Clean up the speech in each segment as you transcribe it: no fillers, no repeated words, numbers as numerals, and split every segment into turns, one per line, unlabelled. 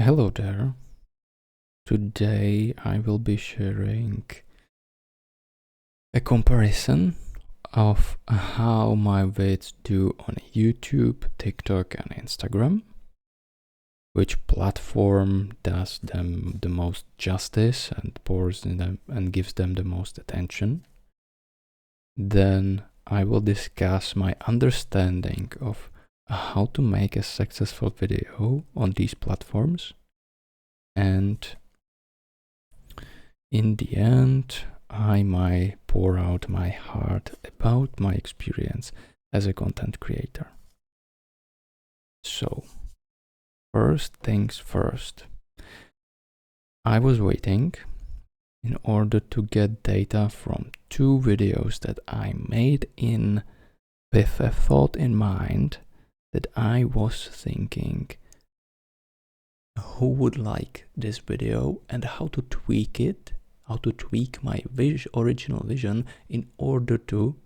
Hello there. Today I will be sharing a comparison of how my vids do on YouTube, TikTok and Instagram. Which platform does them the most justice and pours in them and gives them the most attention. Then I will discuss my understanding of how to make a successful video on these platforms. And in the end, I might pour out my heart about my experience as a content creator. So, first things first. I was waiting in order to get data from 2 videos that I made with a thought in mind that I was thinking who would like this video and how to tweak it, how to tweak my original vision in order to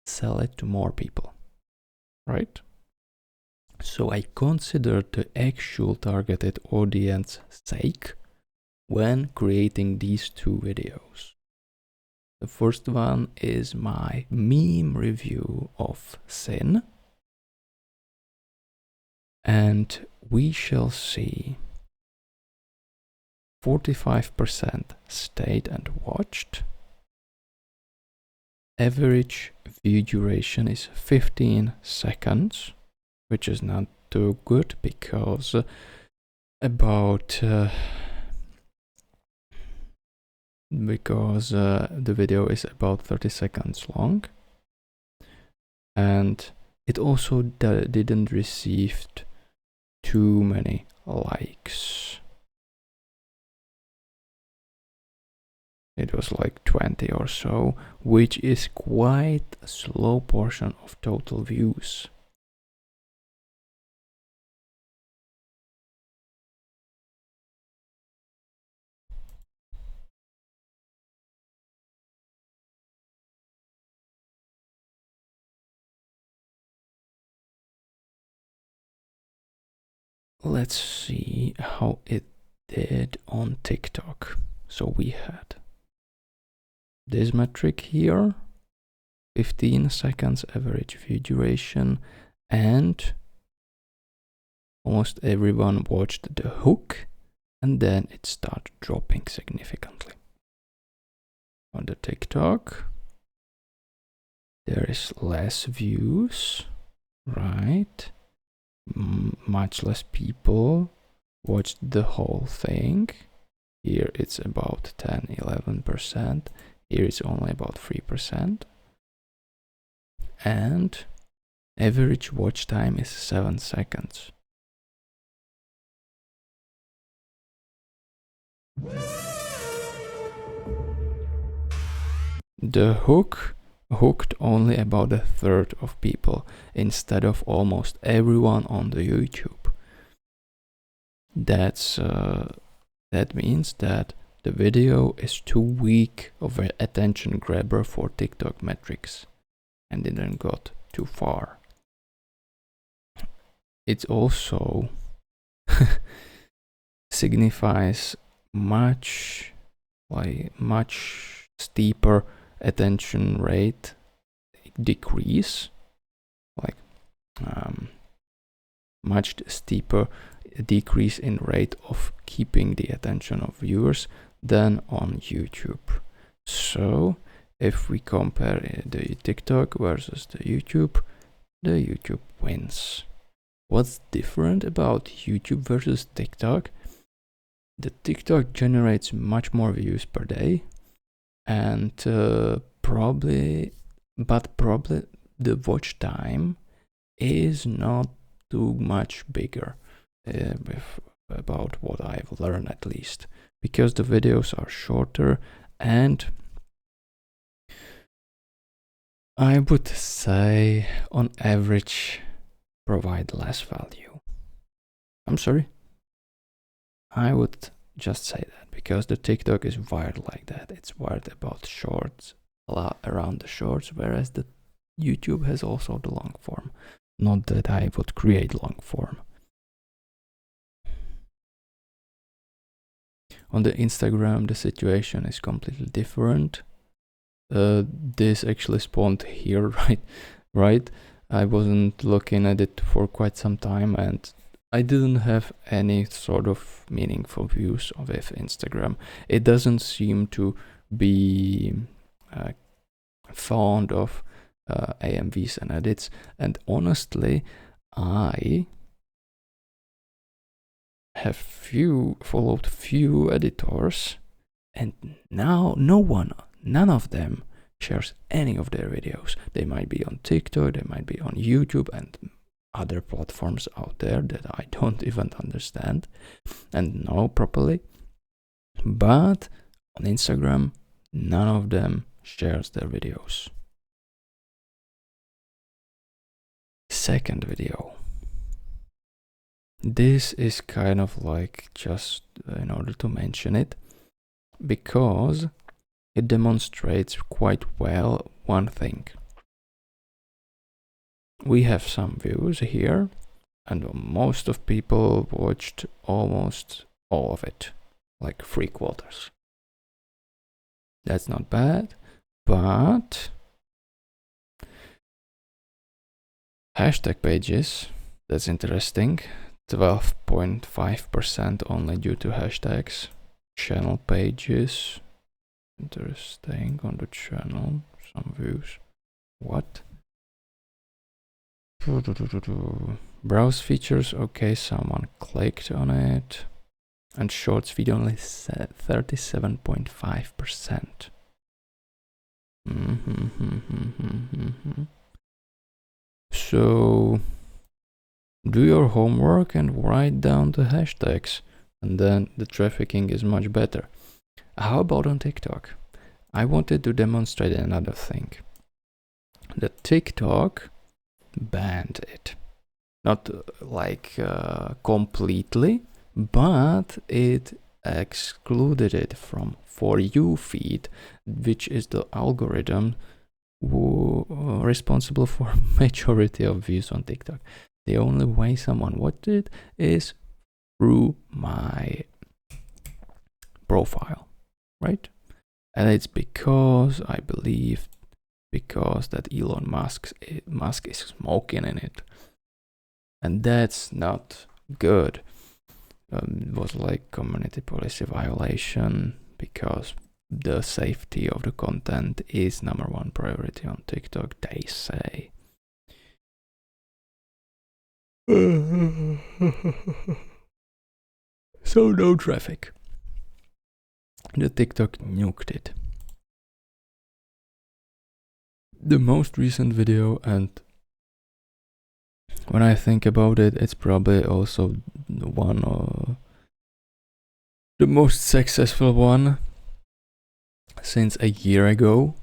sell it to more people, right? So I considered the actual targeted audience sake when creating these 2 videos. The first one is my meme review of Sin, and we shall see 45% stayed and watched. Average view duration is 15 seconds, which is not too good because the video is about 30 seconds long, and it also didn't receive too many likes. It was like 20 or so, which is quite a slow portion of total views. Let's see how it did on TikTok. So we had this metric here, 15 seconds average view duration, and almost everyone watched the hook, and then it started dropping significantly. On the TikTok, there is less views, right? Much less people watched the whole thing. Here it's about 10-11%. Here it's only about 3%. And average watch time is 7 seconds. The hook hooked only about a third of people instead of almost everyone on the YouTube. That means that the video is too weak of an attention grabber for TikTok metrics and didn't got too far. It also signifies much steeper attention rate decrease, much steeper decrease in rate of keeping the attention of viewers than on YouTube. So if we compare the TikTok versus the YouTube wins. What's different about YouTube versus TikTok? The TikTok generates much more views per day, and probably the watch time is not too much bigger, about what I've learned at least, because the videos are shorter and I would say on average provide less value. I'm sorry, I would just say that because the TikTok is wired like that. It's wired about shorts, a lot around the shorts, whereas the YouTube has also the long form. Not that I would create long form. On the Instagram, the situation is completely different. This actually spawned here, right? I wasn't looking at it for quite some time, and I didn't have any sort of meaningful views of Instagram. It doesn't seem to be fond of AMVs and edits, and honestly, I have followed few editors, and now none of them shares any of their videos. They might be on TikTok, they might be on YouTube and other platforms out there that I don't even understand and know properly. But on Instagram, none of them shares their videos. Second video. This is kind of like just in order to mention it, because it demonstrates quite well one thing. We have some views here, and most of people watched almost all of it, like 3/4. That's not bad, but hashtag pages, that's interesting. 12.5% only due to hashtags. Channel pages, interesting, on the channel, some views. What? Browse features, okay, someone clicked on it. And shorts feed only 37.5%. So do your homework and write down the hashtags, and then the trafficking is much better. How about on TikTok? I wanted to demonstrate another thing. The TikTok banned it. Not like completely, but it excluded it from For You feed, which is the algorithm responsible for majority of views on TikTok. The only way someone watched it is through my profile, right? And it's because I believe that Elon Musk is smoking in it, and that's not good. It was like community policy violation, because the safety of the content is #1 priority on TikTok, they say. So no traffic. The TikTok nuked it. The most recent video, and when I think about it, it's probably also one of the most successful one since a year ago.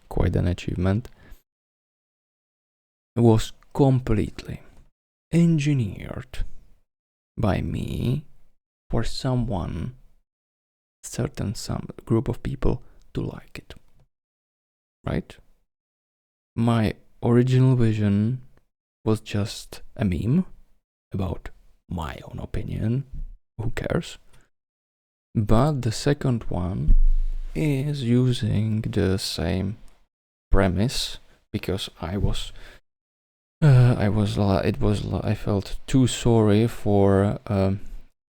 Quite an achievement. It was completely engineered by me for some group of people to like it, right? My original vision was just a meme about my own opinion, who cares? But the second one is using the same premise, because I felt too sorry for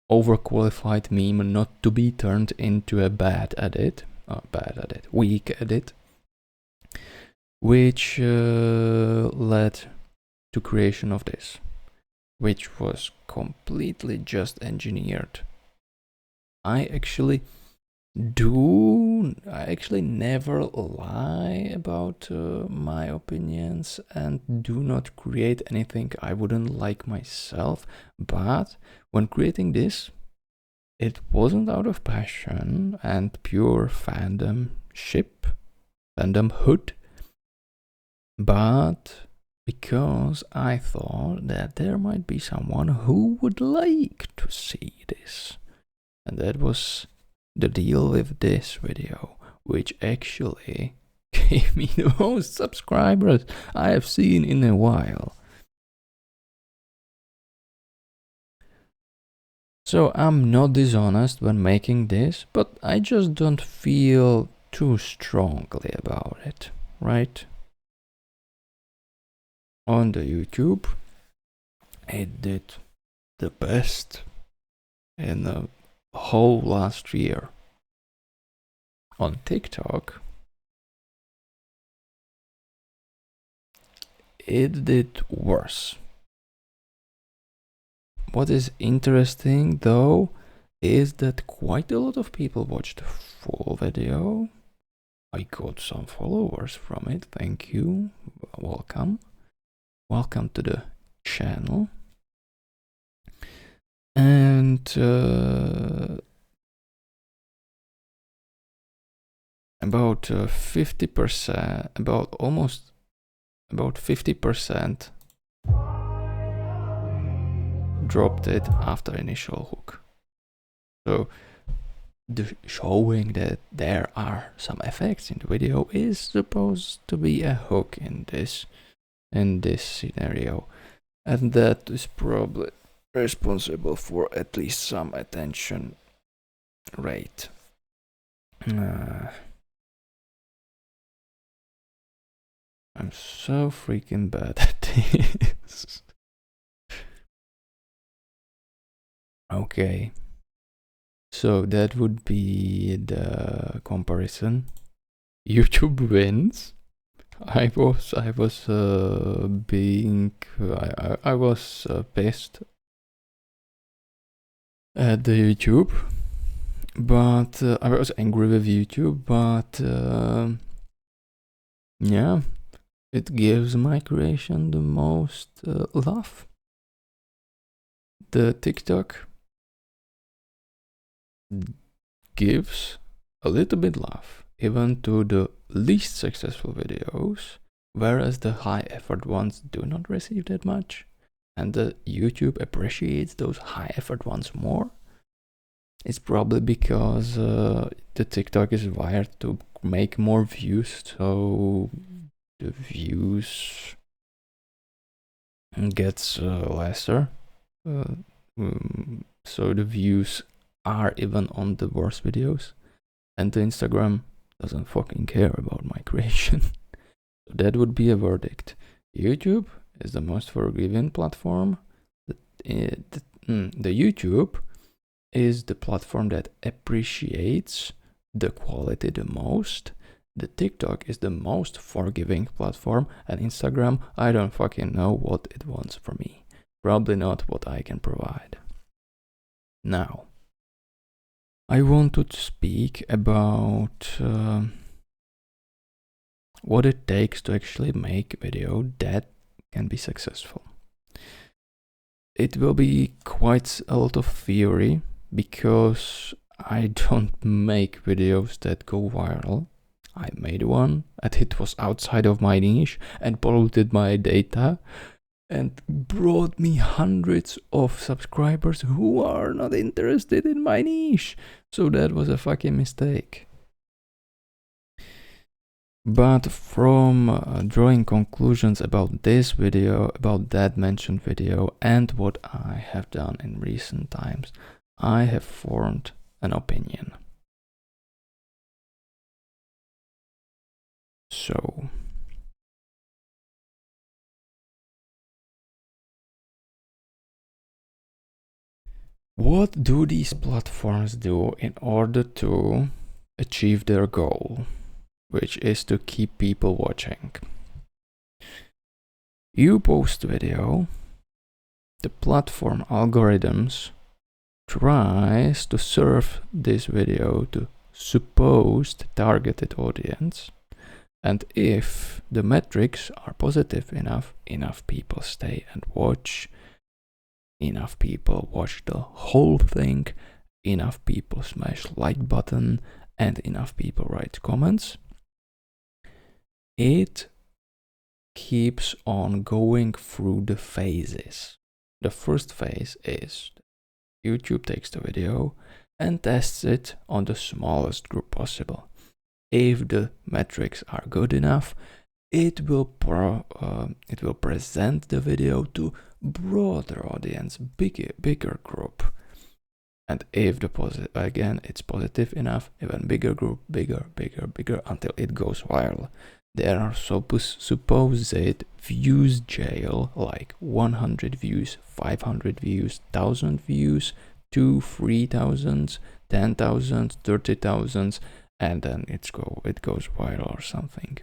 overqualified meme not to be turned into a weak edit, which led to creation of this, which was completely just engineered. I actually never lie about my opinions and do not create anything I wouldn't like myself, but when creating this, it wasn't out of passion and pure fandomhood, but because I thought that there might be someone who would like to see this. And that was the deal with this video, which actually gave me the most subscribers I have seen in a while. So I'm not dishonest when making this, but I just don't feel too strongly about it, right? On the YouTube, it did the best in the whole last year. On TikTok, it did worse. What is interesting though is that quite a lot of people watched the full video. I got some followers from it, thank you, welcome. Welcome to the channel. And about 50%, about 50% dropped it after initial hook. So the showing that there are some effects in the video is supposed to be a hook in this scenario, and that is probably responsible for at least some attention rate. I'm so freaking bad at this. Okay, so that would be the comparison. YouTube wins. I was pissed at the YouTube, but I was angry with YouTube, but yeah, it gives my creation the most love. The TikTok gives a little bit love even to the least successful videos, whereas the high effort ones do not receive that much, and the YouTube appreciates those high effort ones more. It's probably because the TikTok is wired to make more views, so the views gets lesser. So the views are even on the worst videos, and the Instagram doesn't fucking care about my creation. So that would be a verdict. YouTube is the most forgiving platform. The YouTube is the platform that appreciates the quality the most. The TikTok is the most forgiving platform, and Instagram, I don't fucking know what it wants from me. Probably not what I can provide. Now, I want to speak about what it takes to actually make a video that can be successful. It will be quite a lot of theory because I don't make videos that go viral. I made one and it was outside of my niche and polluted my data and brought me hundreds of subscribers who are not interested in my niche. So that was a fucking mistake. But from drawing conclusions about this video, about that mentioned video, and what I have done in recent times, I have formed an opinion. So, what do these platforms do in order to achieve their goal, which is to keep people watching? You post video, the platform algorithms tries to serve this video to supposed targeted audience, and if the metrics are positive enough people stay and watch, enough people watch the whole thing, enough people smash like button, and enough people write comments, it keeps on going through the phases. The first phase is YouTube takes the video and tests it on the smallest group possible. If the metrics are good enough, it will present the video to broader audience, bigger group. And if the positive, again, it's positive enough, even bigger group, bigger, until it goes viral. There are supposed views jail, like 100 views, 500 views, 1000 views, 2, 3000, 10,000, 30,000, and then it goes viral or something.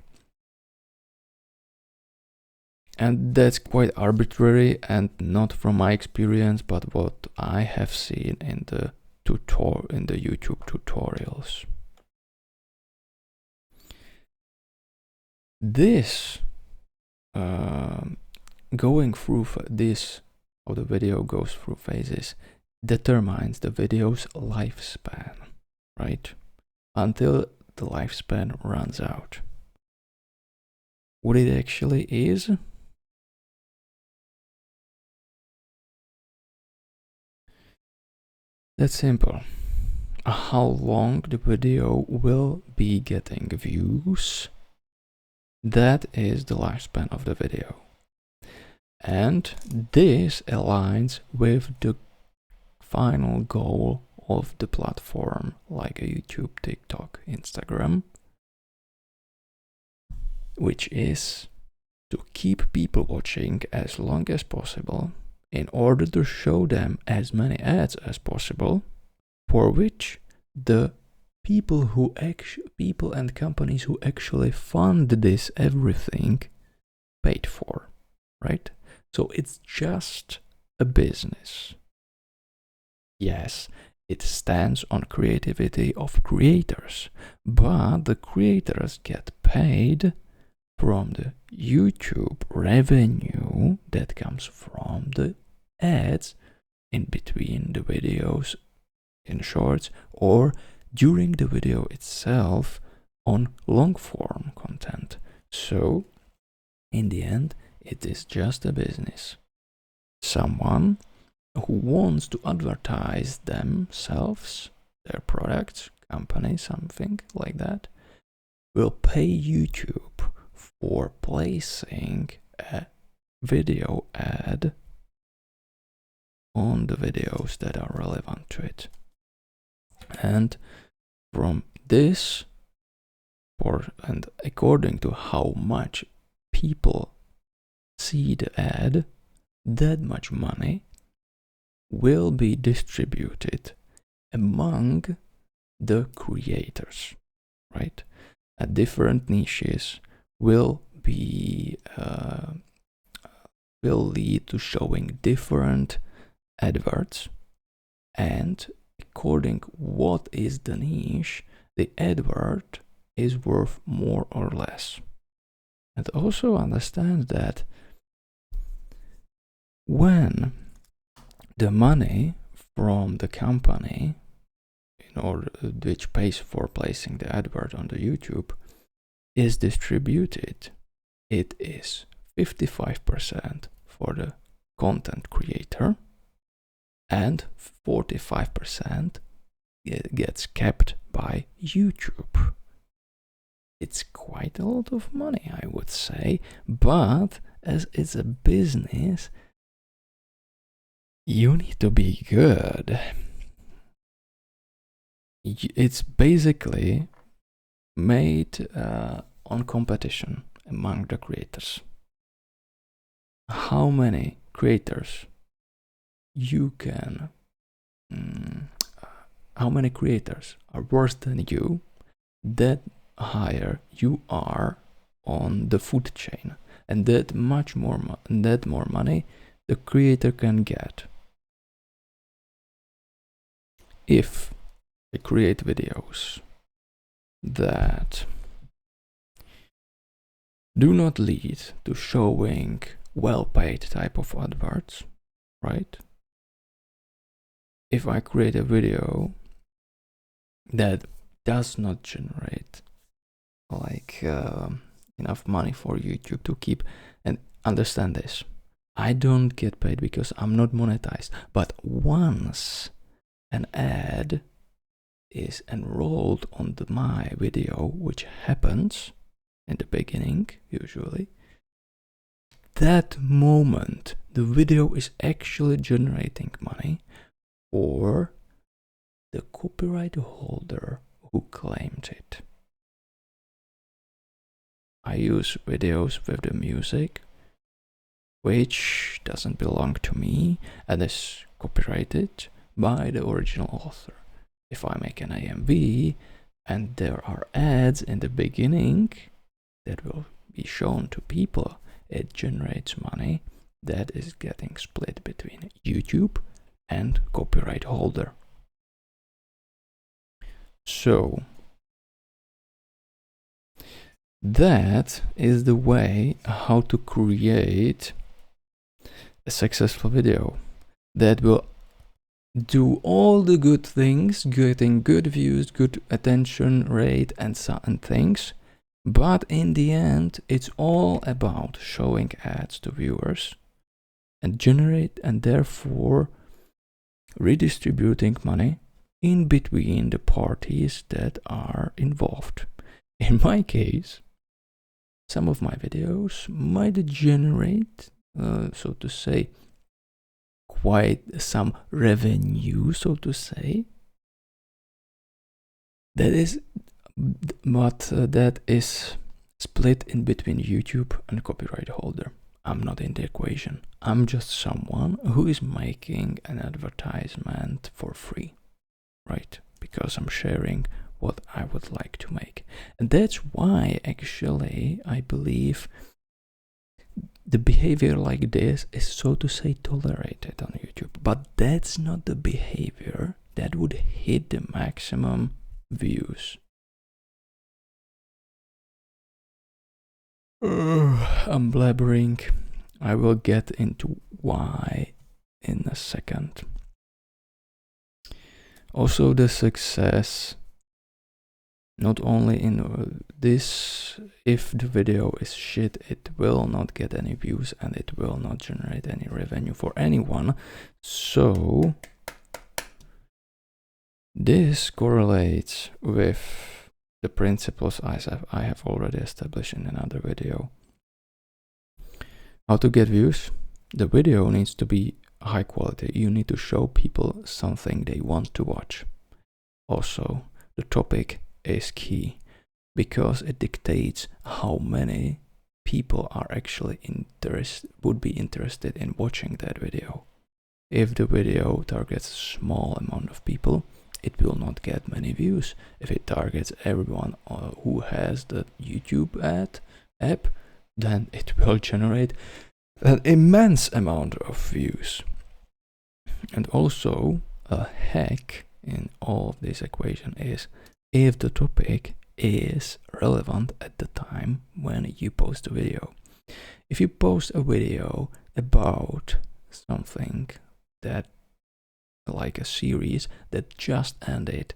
And that's quite arbitrary and not from my experience, but what I have seen in the YouTube tutorials. This going through this, how the video goes through phases, determines the video's lifespan, right? Until the lifespan runs out. What it actually is? That's simple. How long the video will be getting views, that is the lifespan of the video. And this aligns with the final goal of the platform, like a YouTube, TikTok, Instagram, which is to keep people watching as long as possible in order to show them as many ads as possible, for which the people and companies who actually fund this everything paid for, right? So it's just a business. Yes, it stands on creativity of creators, but the creators get paid from the YouTube revenue that comes from the ads in between the videos in shorts or during the video itself on long form content. So in the end, it is just a business. Someone who wants to advertise themselves, their products, company, something like that, will pay YouTube for placing a video ad on the videos that are relevant to it. And from this, and according to how much people see the ad, that much money will be distributed among the creators, right? At different niches will lead to showing different adverts, and according what is the niche, the advert is worth more or less. And also understand that when the money from the company which pays for placing the advert on the YouTube is distributed, it is 55% for the content creator and 45% gets kept by YouTube. It's quite a lot of money, I would say, but as it's a business, you need to be good. It's basically made on competition among the creators. How many creators how many creators are worse than you, that higher you are on the food chain, and that more money the creator can get. If they create videos that do not lead to showing well-paid type of adverts, right? If I create a video that does not generate enough money for YouTube to keep, and understand this, I don't get paid because I'm not monetized, but once an ad is enrolled on my video, which happens in the beginning usually, that moment the video is actually generating money for the copyright holder who claimed it. I use videos with the music, which doesn't belong to me and is copyrighted by the original author. If I make an AMV and there are ads in the beginning that will be shown to people, it generates money that is getting split between YouTube and copyright holder. So that is the way how to create a successful video that will do all the good things, getting good views, good attention rate and certain things, but in the end it's all about showing ads to viewers and generate and therefore redistributing money in between the parties that are involved. In my case, some of my videos might generate, so to say, quite some revenue, so to say. That is, but that is split in between YouTube and copyright holder. I'm not in the equation. I'm just someone who is making an advertisement for free, right? Because I'm sharing what I would like to make. And that's why actually I believe the behavior like this is, so to say, tolerated on YouTube. But that's not the behavior that would hit the maximum views. I'm blabbering. I will get into why in a second. Also, the success, not only in this, if the video is shit, it will not get any views and it will not generate any revenue for anyone. So this correlates with the principles I have already established in another video. How to get views? The video needs to be high quality. You need to show people something they want to watch. Also, the topic is key because it dictates how many people are actually would be interested in watching that video. If the video targets a small amount of people, it will not get many views. If it targets everyone who has the YouTube app, then it will generate an immense amount of views. And also, a hack in all of this equation is if the topic is relevant at the time when you post a video. If you post a video about something that, like a series that just ended,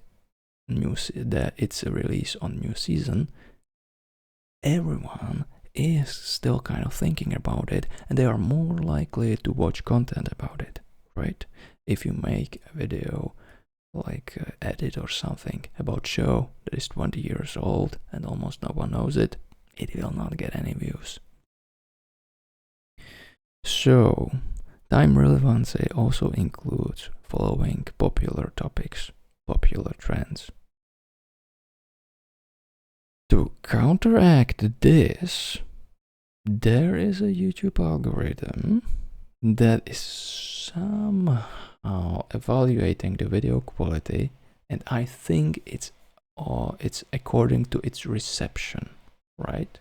that it's a release on new season, everyone is still kind of thinking about it and they are more likely to watch content about it, right? If you make a video like edit or something about show that is 20 years old and almost no one knows it, it will not get any views. So time relevancy also includes following popular topics, popular trends. To counteract this, there is a YouTube algorithm that is somehow evaluating the video quality, and I think it's according to its reception, right?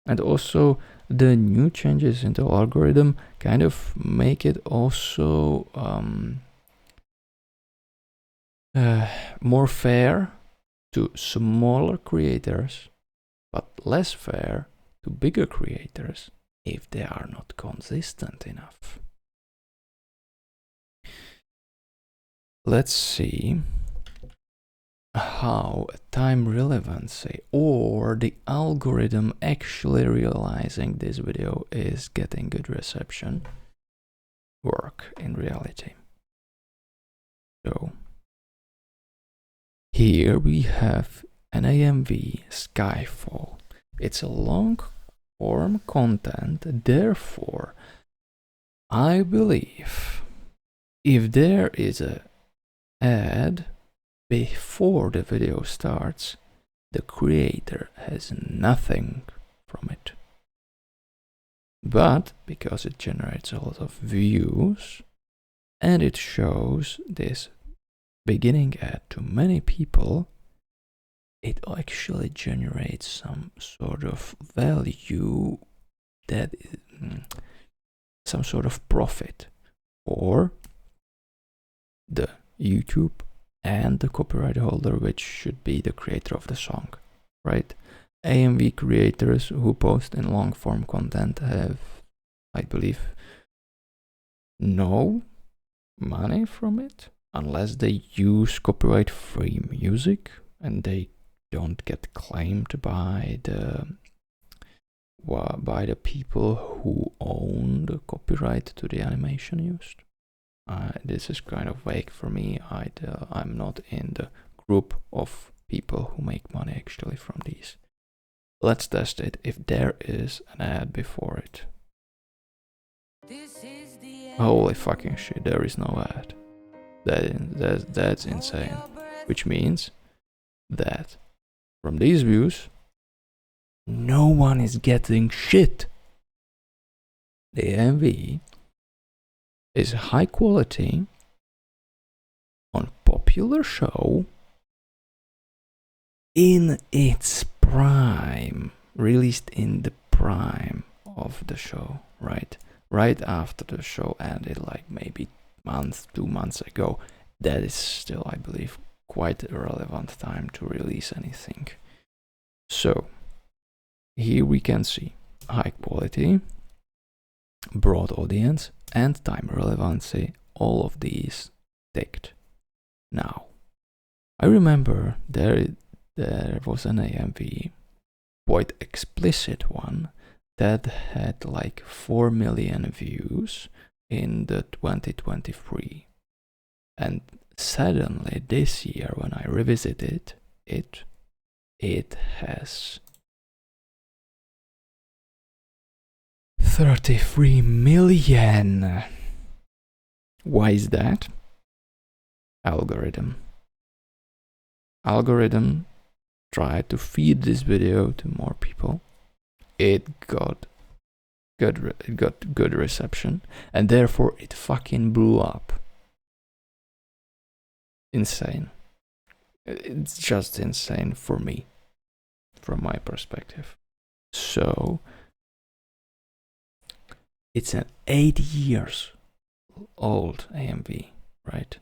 And also the new changes in the algorithm kind of make it also more fair to smaller creators, but less fair to bigger creators if they are not consistent enough. Let's see how time relevancy or the algorithm actually realizing this video is getting good reception work in reality. So here we have an AMV Skyfall. It's a long form content, therefore I believe if there is a ad before the video starts, the creator has nothing from it. But because it generates a lot of views and it shows this beginning ad to many people, it actually generates some sort of value, that some sort of profit for the YouTube and the copyright holder, which should be the creator of the song, right? AMV creators who post in long form content have, I believe, no money from it unless they use copyright free music and they don't get claimed by the people who own the copyright to the animation used. This is kind of vague for me. I'm not in the group of people who make money actually from these. Let's test it if there is an ad before it. Holy fucking shit, there is no ad. That's insane. Which means that from these views, no one is getting shit. The AMV is high quality on popular show in its prime, released in the prime of the show, right? Right after the show ended, like maybe month, 2 months ago. That is still, I believe, quite a relevant time to release anything. So here we can see high quality, broad audience, and time relevancy, all of these ticked. Now, I remember there was an AMV, quite explicit one, that had like 4 million views in the 2023. And suddenly this year, when I revisited it, it has 33 million. Why is that? Algorithm. Algorithm tried to feed this video to more people. It got good reception, and therefore it fucking blew up. Insane. It's just insane for me, from my perspective. So it's an 8 years old AMV, right?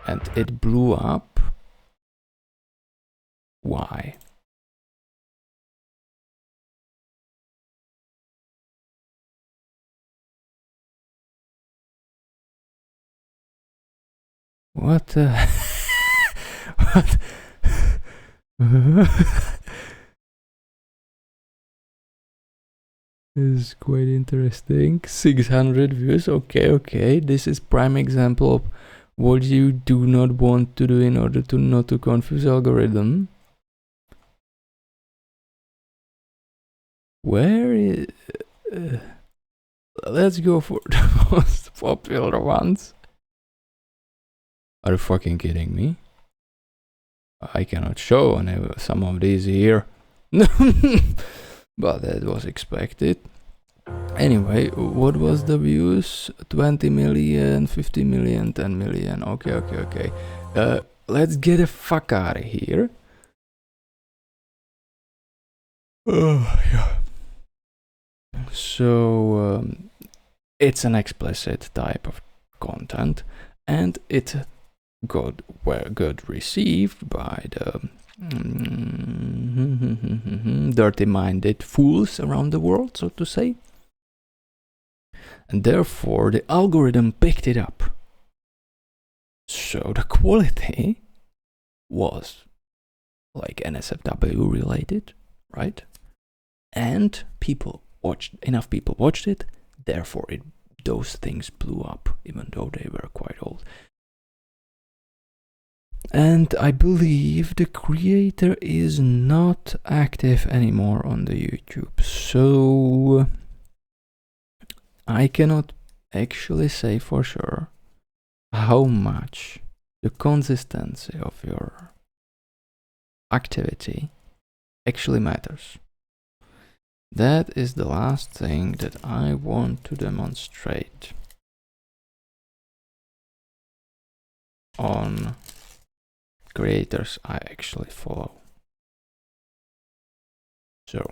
And it blew up. Why? What? What? This is quite interesting. 600 views. Okay. This is prime example of what you do not want to do in order to not to confuse algorithm. Where is... let's go for the most popular ones. Are you fucking kidding me? I cannot show some of these here. But that was expected. Anyway, what was the views? 20 million, 50 million, 10 million. Okay. Let's get the fuck out of here. Yeah. So, it's an explicit type of content, and it got good received by the dirty-minded fools around the world, so to say. And therefore, the algorithm picked it up. So the quality was like NSFW related, right? And enough people watched it, therefore those things blew up, even though they were quite old. And I believe the creator is not active anymore on the YouTube, so I cannot actually say for sure how much the consistency of your activity actually matters. That is the last thing that I want to demonstrate on creators I actually follow. So,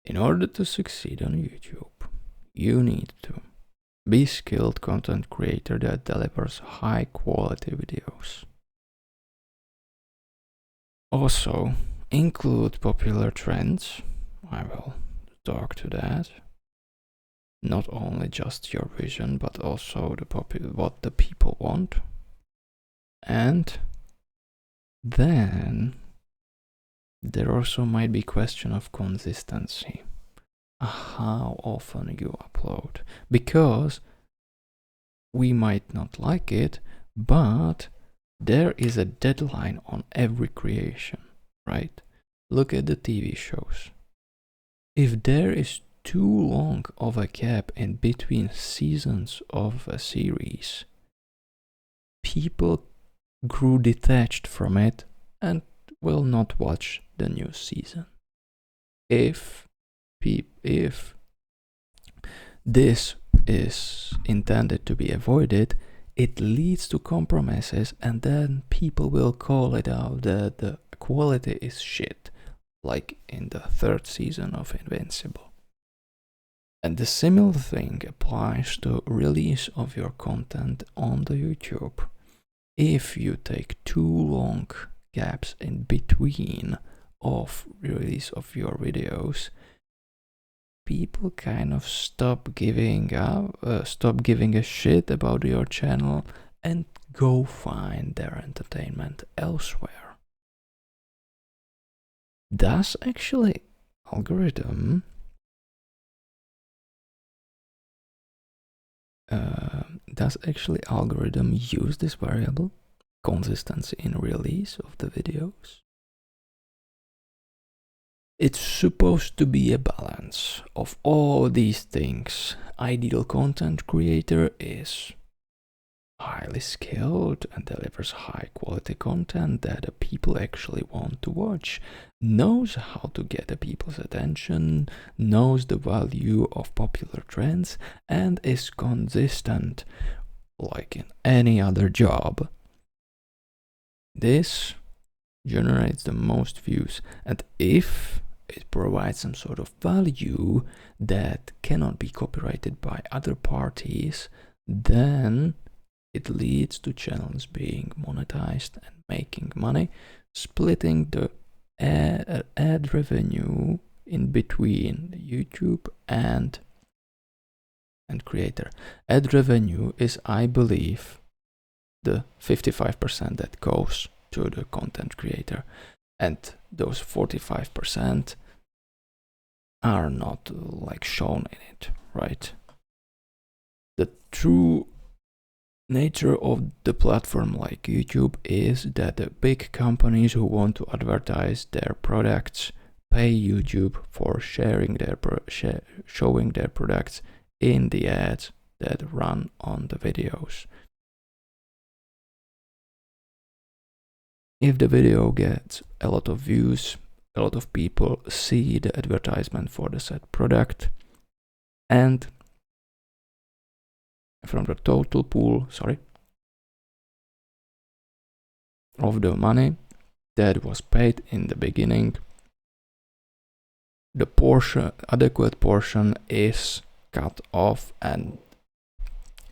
in order to succeed on YouTube, you need to be a skilled content creator that delivers high quality videos. Also, include popular trends. I will talk to that. Not only just your vision, but also what the people want. And then there also might be question of consistency. How often you upload, because we might not like it, but there is a deadline on every creation, right? Look at the TV shows. If there is too long of a gap in between seasons of a series, people grew detached from it and will not watch the new season. If this is intended to be avoided, it leads to compromises, and then people will call it out that the quality is shit, like in the 3rd season of Invincible. And the similar thing applies to release of your content on the YouTube. If you take too long gaps in between of release of your videos, people kind of stop giving a shit about your channel and go find their entertainment elsewhere. Does actually Algorythm use this variable, consistency in release of the videos? It's supposed to be a balance of all these things. Ideal content creator is highly skilled and delivers high quality content that the people actually want to watch, knows how to get the people's attention, knows the value of popular trends, and is consistent like in any other job. This generates the most views, and if it provides some sort of value that cannot be copyrighted by other parties, then it leads to channels being monetized and making money, splitting the ad revenue in between YouTube and creator. Ad revenue is, I believe, the 55% that goes to the content creator, and those 45% are not like shown in it, right? The true nature of the platform like YouTube is that the big companies who want to advertise their products pay YouTube for showing their products in the ads that run on the videos. If the video gets a lot of views, a lot of people see the advertisement for the said product, and from the total pool, of the money that was paid in the beginning, the adequate portion is cut off and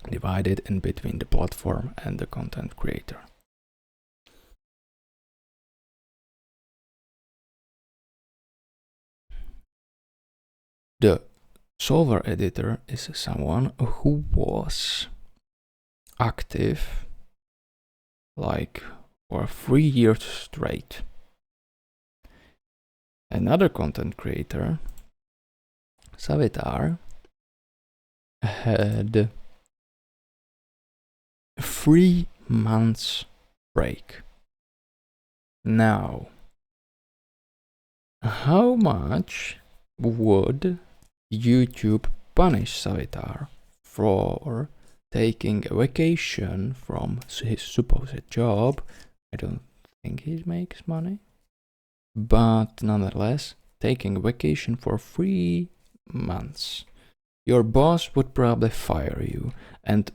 divided in between the platform and the content creator. The SolverEditor is someone who was active like for 3 years straight. Another content creator, Savitar, had 3 months break. Now, how much would YouTube punish Savitar for taking a vacation from his supposed job. I don't think he makes money, but nonetheless, taking a vacation for 3 months. Your boss would probably fire you, and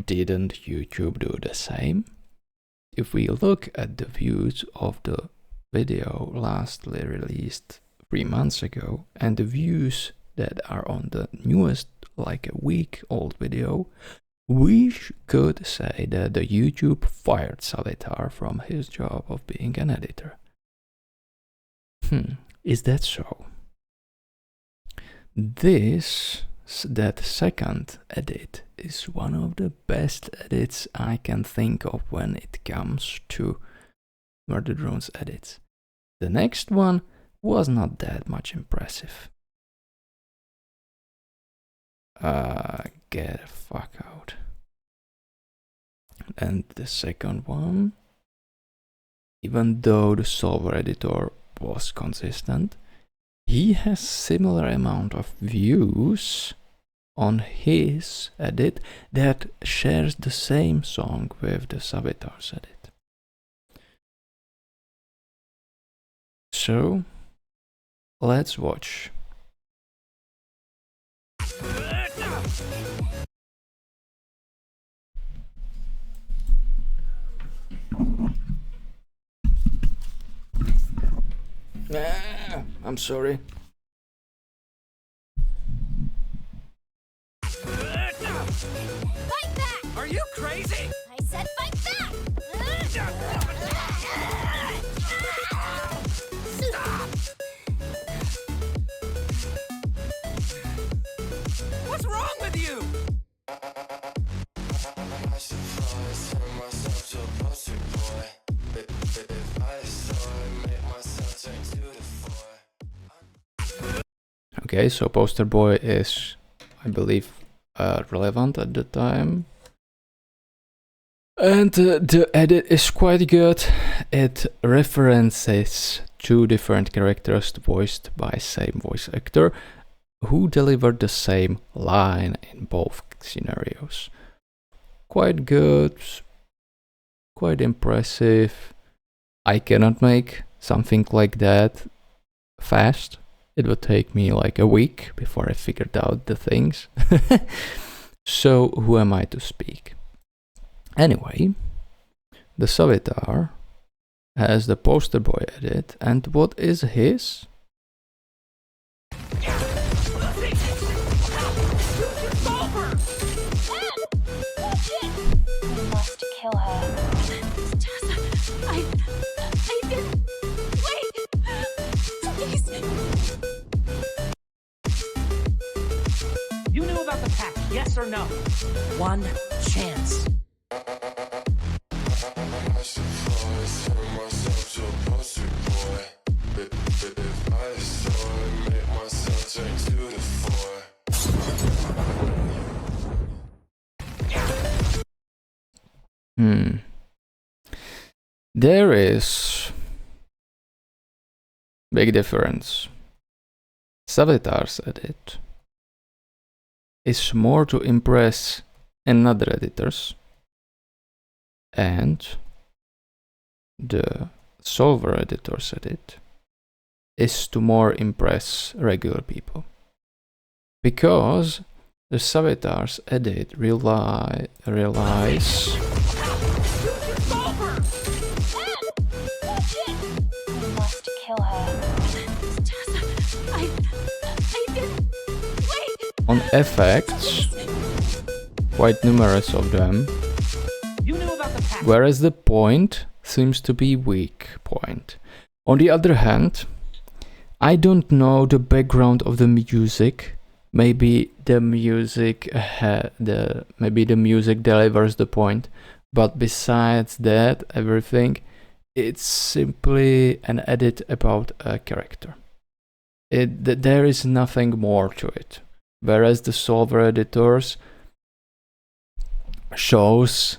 didn't YouTube do the same? If we look at the views of the video lastly released 3 months ago and the views that are on the newest, like a week old video, we could say that the YouTube fired Savitar from his job of being an editor. Is that so? That second edit is one of the best edits I can think of when it comes to Murder Drones edits. The next one was not that much impressive. Get the fuck out. And the second one, even though the SolverEditor was consistent, he has similar amount of views on his edit that shares the same song with the Savitar's edit. So let's watch. I'm sorry.
Fight back!
Are you crazy?
I said fight back!
Stop! What's wrong with you?
Okay, so Poster Boy is, I believe, relevant at the time. And the edit is quite good. It references 2 different characters voiced by same voice actor who delivered the same line in both scenarios. Quite good, quite impressive. I cannot make something like that fast. It would take me like a week before I figured out the things. So who am I to speak? Anyway, the Savitar has the Poster Boy edit, and what is his?
You must kill her. I didn't. Wait! Please!
You knew about the pack, yes or no? One chance.
There is big difference. Savitar's edit is more to impress another editors, and the SolverEditor's edit is to more impress regular people, because the Savitar's edit relies
You must kill her. I didn't. Wait!
on effects, quite numerous of them,
You knew about the pack.
whereas the point seems to be weak point. On the other hand, I don't know the background of the music. Maybe the music delivers the point, but besides that, everything, it's simply an edit about a character. There is nothing more to it. Whereas the SolverEditors shows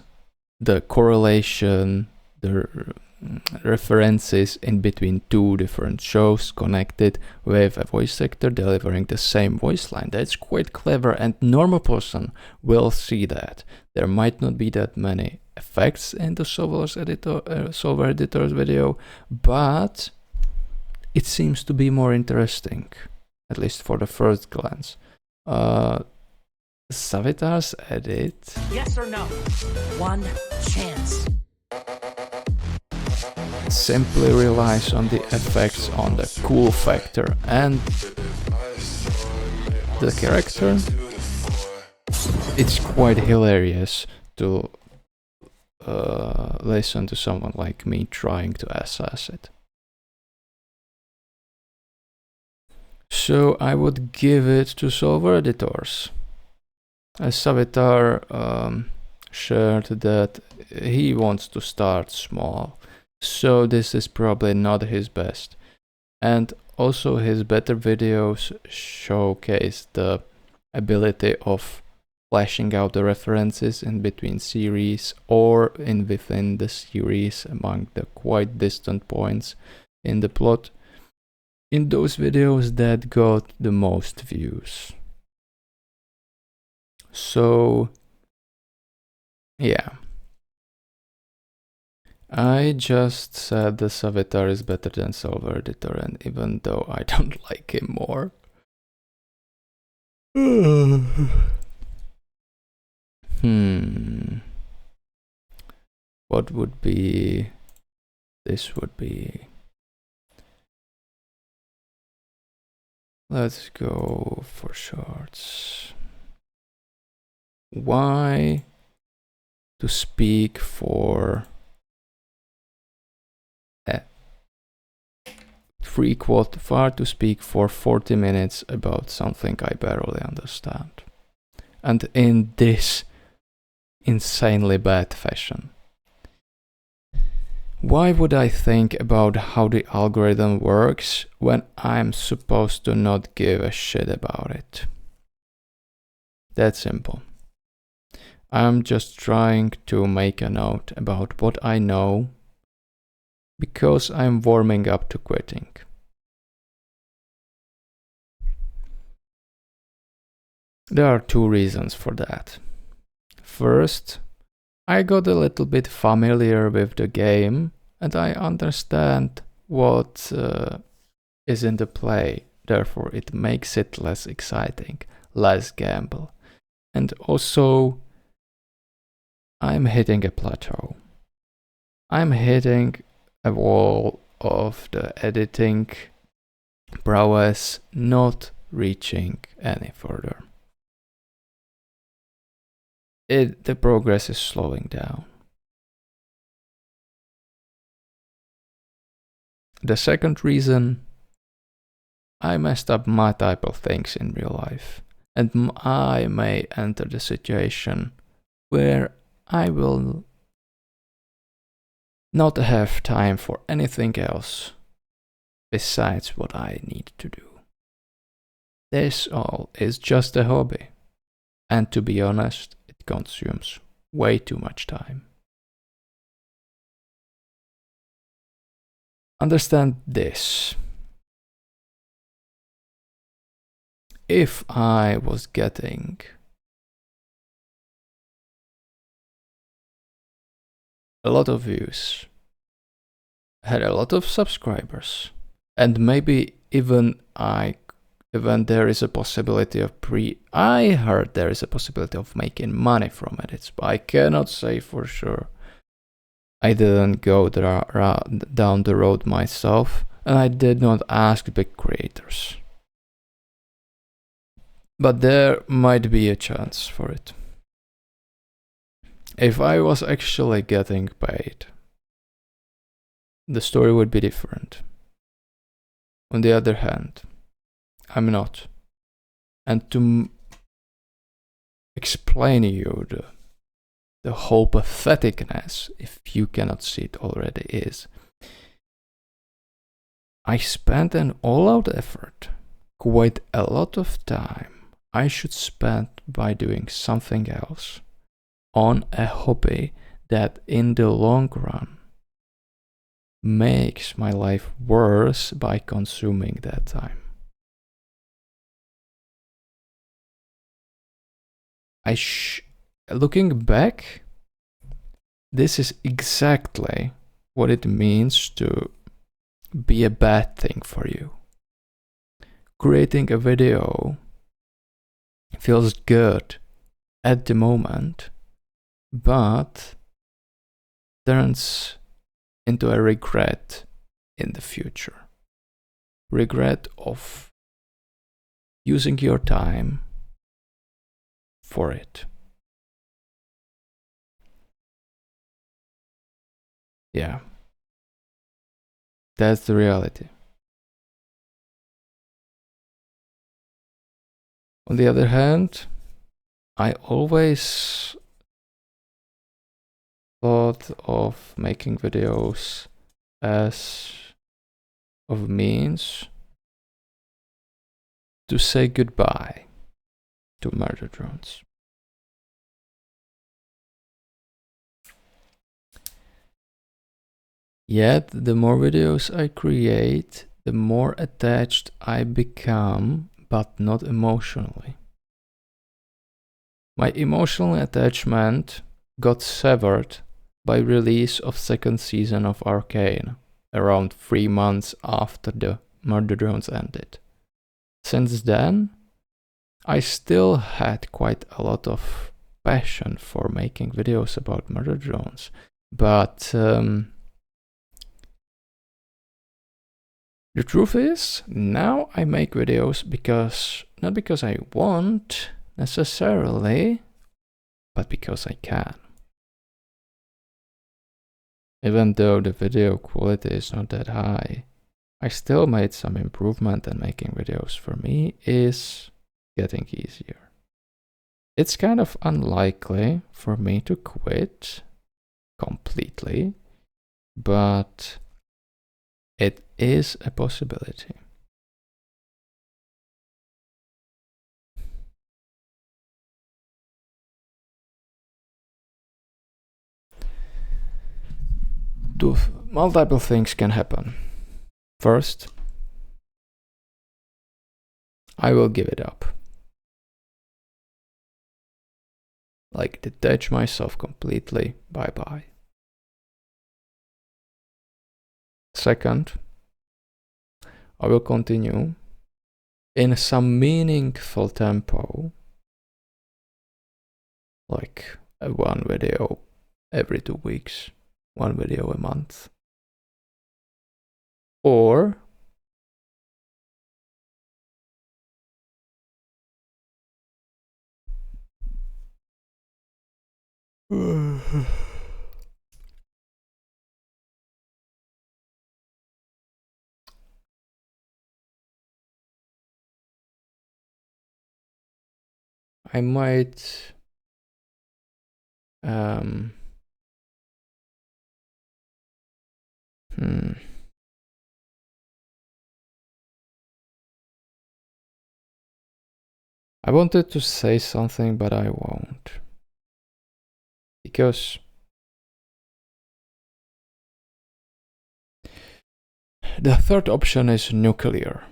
the correlation, references in between two different shows connected with a voice actor delivering the same voice line. That's quite clever, and normal person will see that. There might not be that many effects in the SolverEditor's video, but it seems to be more interesting, at least for the first glance. Savitar's edit.
Yes or no? One chance.
Simply relies on the effects on the cool factor and the character. It's quite hilarious to listen to someone like me trying to assess it. So I would give it to SolverEditors. Savitar shared that he wants to start small, so this is probably not his best. And also his better videos showcase the ability of flashing out the references in between series or within the series among the quite distant points in the plot. In those videos that got the most views. So, yeah. I just said the Savitar is better than SolverEditor, and even though I don't like him more. What would be... This would be... Let's go for shorts. Why to speak for far to speak for 40 minutes about something I barely understand, and in this insanely bad fashion. Why would I think about how the algorithm works when I'm supposed to not give a shit about it? That's simple. I'm just trying to make a note about what I know because I'm warming up to quitting. There are two reasons for that. First, I got a little bit familiar with the game and I understand what is in the play, therefore it makes it less exciting, less gamble. And also, I'm hitting a plateau. I'm hitting a wall of the editing prowess, not reaching any further. The progress is slowing down. The second reason, I messed up my type of things in real life, and I may enter the situation where I will not have time for anything else besides what I need to do. This all is just a hobby, and to be honest, it consumes way too much time. Understand this. If I was getting a lot of views, had a lot of subscribers, and maybe even there is a possibility of I heard there is a possibility of making money from edits, but I cannot say for sure. I didn't go down the road myself, and I did not ask big creators. But there might be a chance for it. If I was actually getting paid, the story would be different. On the other hand, I'm not. And to explain you the whole patheticness, if you cannot see it already, is I spent an all-out effort, quite a lot of time I should spend by doing something else on a hobby that in the long run makes my life worse by consuming that time. Looking back, this is exactly what it means to be a bad thing for you. Creating a video feels good at the moment, but turns into a regret in the future. Regret of using your time for it. Yeah. That's the reality. On the other hand, I always thought of making videos as of means to say goodbye to murder drones. Yet, the more videos I create, the more attached I become, but not emotionally. My emotional attachment got severed by release of second season of Arcane, around 3 months after the murder drones ended. Since then, I still had quite a lot of passion for making videos about murder drones, but the truth is, now I make videos not because I want necessarily, but because I can. Even though the video quality is not that high, I still made some improvement, and making videos for me is getting easier. It's kind of unlikely for me to quit completely, but it is a possibility. Multiple things can happen. First, I will give it up. Like, detach myself completely, bye-bye. Second, I will continue in some meaningful tempo, like one video every 2 weeks, one video a month. Or I might I wanted to say something, but I won't. Because the third option is nuclear.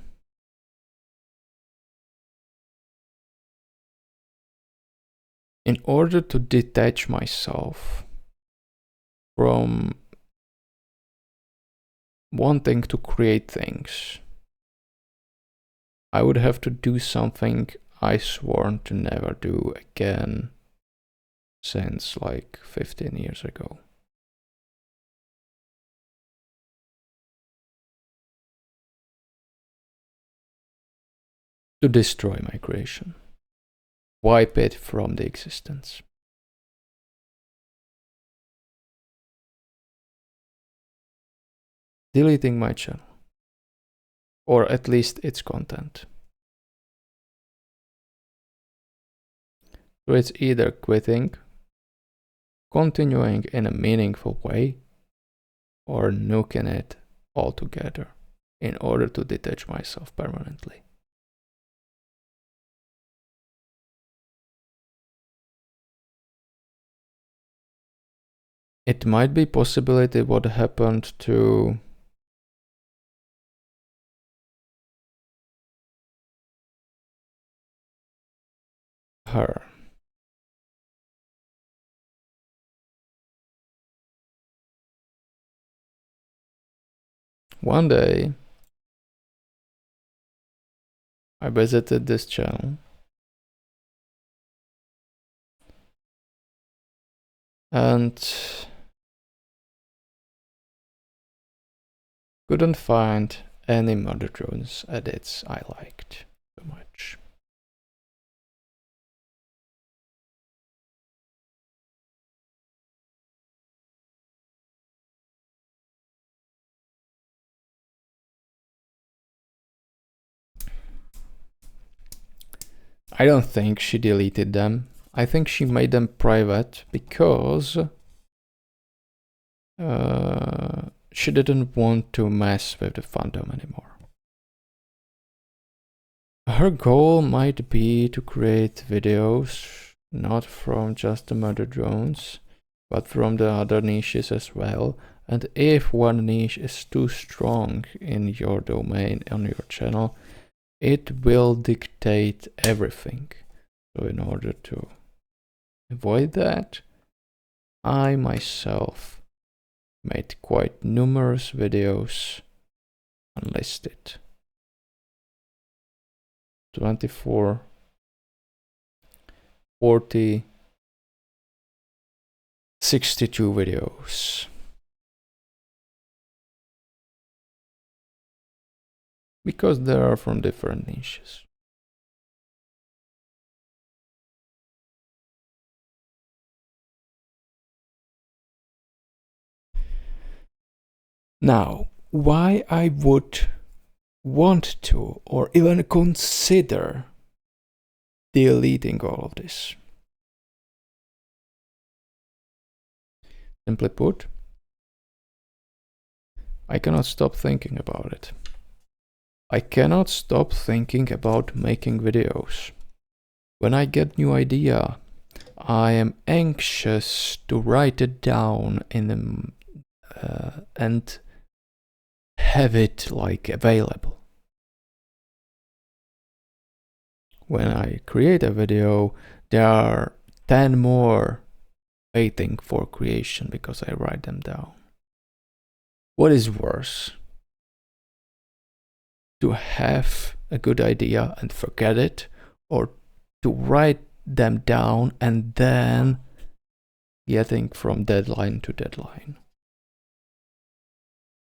In order to detach myself from wanting to create things, I would have to do something I sworn to never do again since like 15 years ago. To destroy my creation. Wipe it from the existence. Deleting my channel. Or at least its content. So it's either quitting, continuing in a meaningful way, or nuking it altogether in order to detach myself permanently. It might be possibility what happened to her. One day, I visited this channel and couldn't find any murder drones edits I liked so much. I don't think she deleted them. I think she made them private because she didn't want to mess with the fandom anymore. Her goal might be to create videos not from just the murder drones, but from the other niches as well. And if one niche is too strong in your domain, on your channel, it will dictate everything. So in order to avoid that, I myself made quite numerous videos unlisted. 24, 40, 62 videos. Because they are from different niches. Now, why I would want to or even consider deleting all of this? Simply put, I cannot stop thinking about it. I cannot stop thinking about making videos. When I get new idea, I am anxious to write it down in the and have it like available. When I create a video, there are 10 more waiting for creation because I write them down. What is worse? To have a good idea and forget it, or to write them down and then getting from deadline to deadline?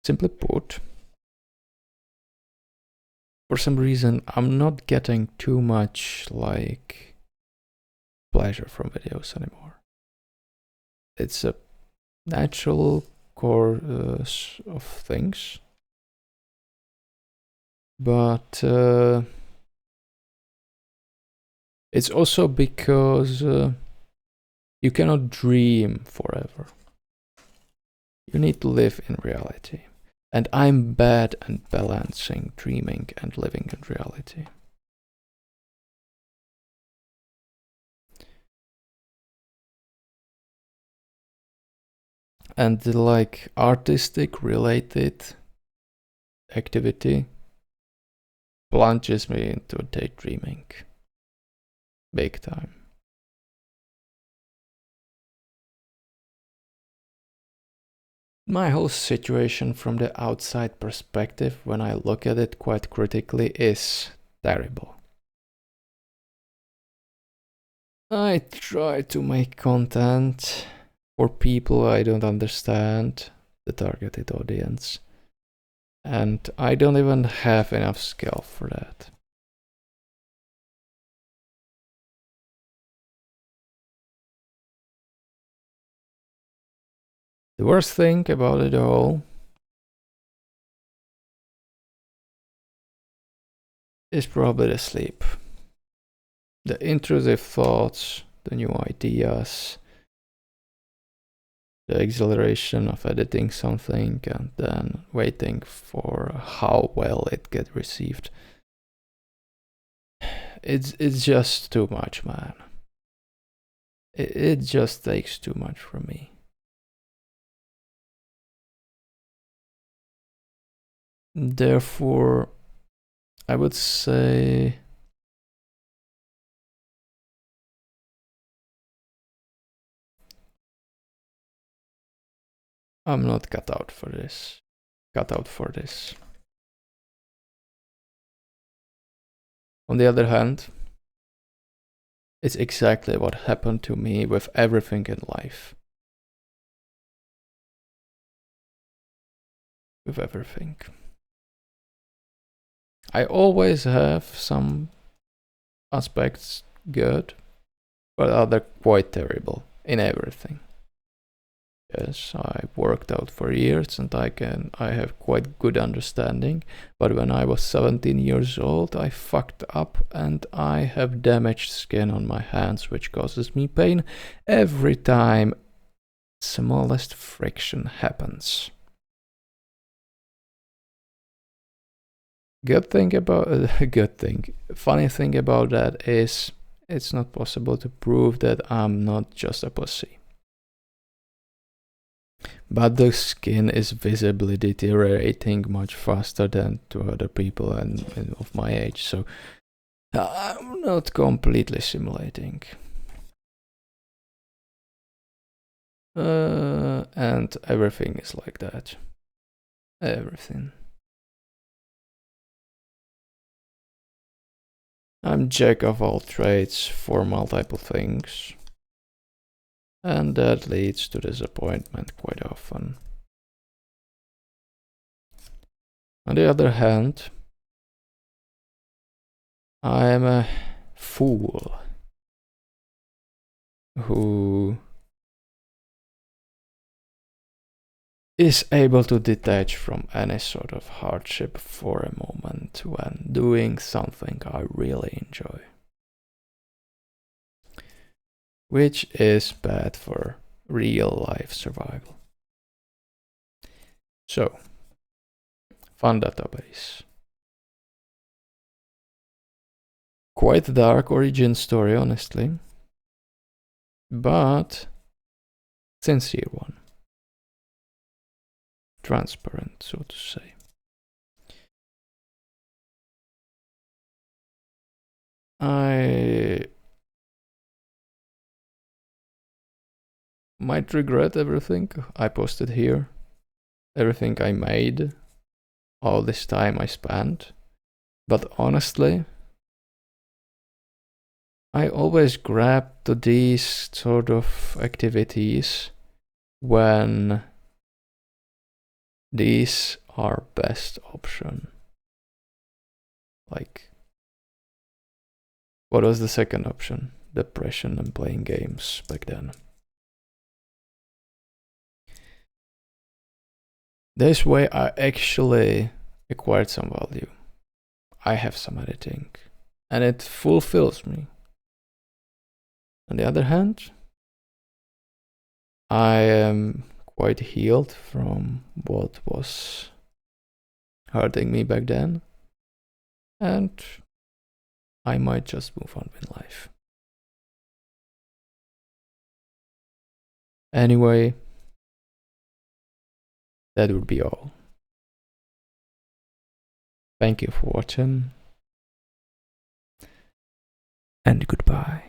Simply put, for some reason, I'm not getting too much like pleasure from videos anymore. It's a natural course of things, but it's also because you cannot dream forever. You need to live in reality. And I'm bad at balancing dreaming and living in reality. And the like artistic related activity plunges me into daydreaming. Big time. My whole situation from the outside perspective, when I look at it quite critically, is terrible. I try to make content for people I don't understand, the targeted audience, and I don't even have enough skill for that. The worst thing about it all is probably the sleep. The intrusive thoughts, the new ideas, the exhilaration of editing something and then waiting for how well it gets received. It's just too much, man. It just takes too much from me. Therefore, I would say I'm not cut out for this. On the other hand, it's exactly what happened to me with everything in life. With everything. I always have some aspects good, but other quite terrible in everything. Yes, I worked out for years and I have quite good understanding, but when I was 17 years old I fucked up and I have damaged skin on my hands which causes me pain every time smallest friction happens. Funny thing about that is it's not possible to prove that I'm not just a pussy. But the skin is visibly deteriorating much faster than to other people and of my age, so I'm not completely simulating. And everything is like that. Everything. I'm jack of all trades for multiple things. And that leads to disappointment quite often. On the other hand, I am a fool who is able to detach from any sort of hardship for a moment when doing something I really enjoy. Which is bad for real life survival. So, fun database. Quite a dark origin story, honestly, but sincere one. Transparent, so to say. I might regret everything I posted here, everything I made, all this time I spent, but honestly, I always grab to these sort of activities when these are best option. Like, what was the second option? Depression and playing games back then. This way I actually acquired some value. I have some editing and it fulfills me. On the other hand, I am quite healed from what was hurting me back then, and I might just move on with life. Anyway, that would be all. Thank you for watching, and goodbye.